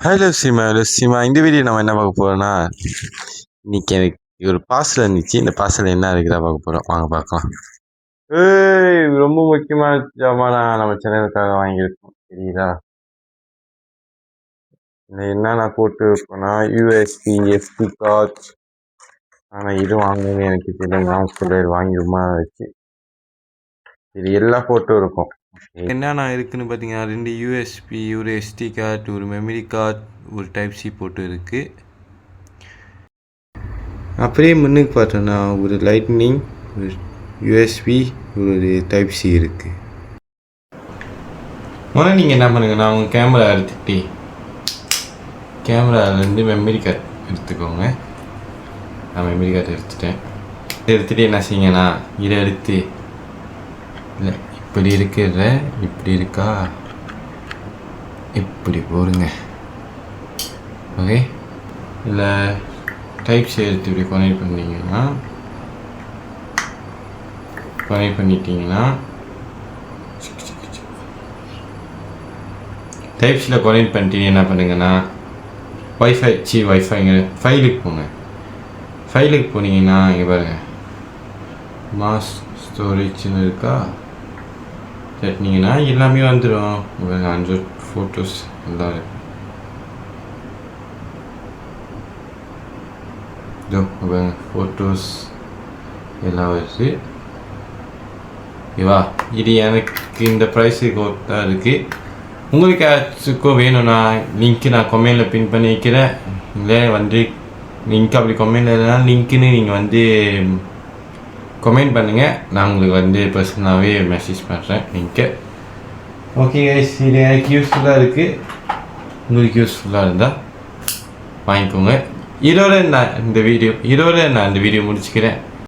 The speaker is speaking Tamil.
ஹலோ சீமா. இந்த வீடியோ நம்ம என்ன பார்க்க போறோம்னா, இன்னைக்கு எனக்கு ஒரு பார்சல் இருந்துச்சு. இந்த பார்சல் என்ன இருக்குதா பார்க்க போறோம். வாங்க பார்க்கலாம். ரொம்ப முக்கியமான ஜாமானா நம்ம சேனலுக்காக வாங்கியிருக்கோம். தெரியுதா? இது என்ன நான் போட்டு இருப்பேன்னா யூஎஸ்பி எஸ்டி கார்ட். ஆனால் இது வாங்கணும்னு எனக்கு தெரியல. நான் சொல்ல வாங்கி ரொம்ப வச்சு இது எல்லாம் போட்டு இருக்கும். என்னென்ன இருக்குன்னு பார்த்தீங்கன்னா 2 யூஎஸ்பி, ஒரு எஸ்டி கார்டு, ஒரு மெமரி கார்டு, ஒரு டைப் சி போட்டு இருக்குது. அப்படியே முன்னுக்கு பார்த்தோன்னா ஒரு லைட்னிங், ஒரு யூஎஸ்பி, ஒரு டைப் சி இருக்குது. முதல்ல நீங்கள் என்ன பண்ணுங்கன்னா உங்கள் கேமரா எடுத்துகிட்டு கேமராலேருந்து மெமரி கார்டு எடுத்துக்கோங்க. நான் மெமரி கார்டு எடுத்துகிட்டு என்ன செய்யுங்கன்னா இதை எடுத்து இல்லை இப்படி இருக்கிற இப்படி இருக்கா இப்படி போடுங்க. ஓகே, இல்லை டைப் சி எடுத்து இப்படி கனெக்ட் பண்ணிட்டீங்கன்னா டைப் சியில் கனெக்ட் பண்ணிட்டு என்ன பண்ணுங்கன்னா வைஃபைங்கிற ஃபைலுக்கு போங்க. ஃபைலுக்கு போனீங்கன்னா இங்கே பாருங்கள் மாஸ் ஸ்டோரேஜ்னு இருக்கா, தட்டினீங்கன்னா எல்லாமே வந்துடும். 100 ஃபோட்டோஸ் எல்லாம் இருக்கு. ஃபோட்டோஸ் எல்லாம் வருது. ஓகேவா? இது எனக்கு இந்த ப்ரைஸுக்கு தான் இருக்குது. உங்களுக்கு யாச்சுக்கும் வேணும்னா லிங்க்கு நான் கமெண்டில் பின் பண்ணி வைக்கிறேன். இல்லை வந்து லிங்க் அப்படி கமெண்டில் இல்லைனா லிங்க்குன்னு நீங்கள் வந்து கமெண்ட் பண்ணுங்கள். நான் உங்களுக்கு பர்சனலாகவே மெசேஜ் பண்ணுறேன் லிங்க்கு. ஓகே கைஸ், இது எனக்கு யூஸ்ஃபுல்லாக இருக்குது. உங்களுக்கு யூஸ்ஃபுல்லாக இருந்தால் வாங்கிக்கோங்க. இதோட நான் இந்த வீடியோ முடிச்சுக்கிறேன்.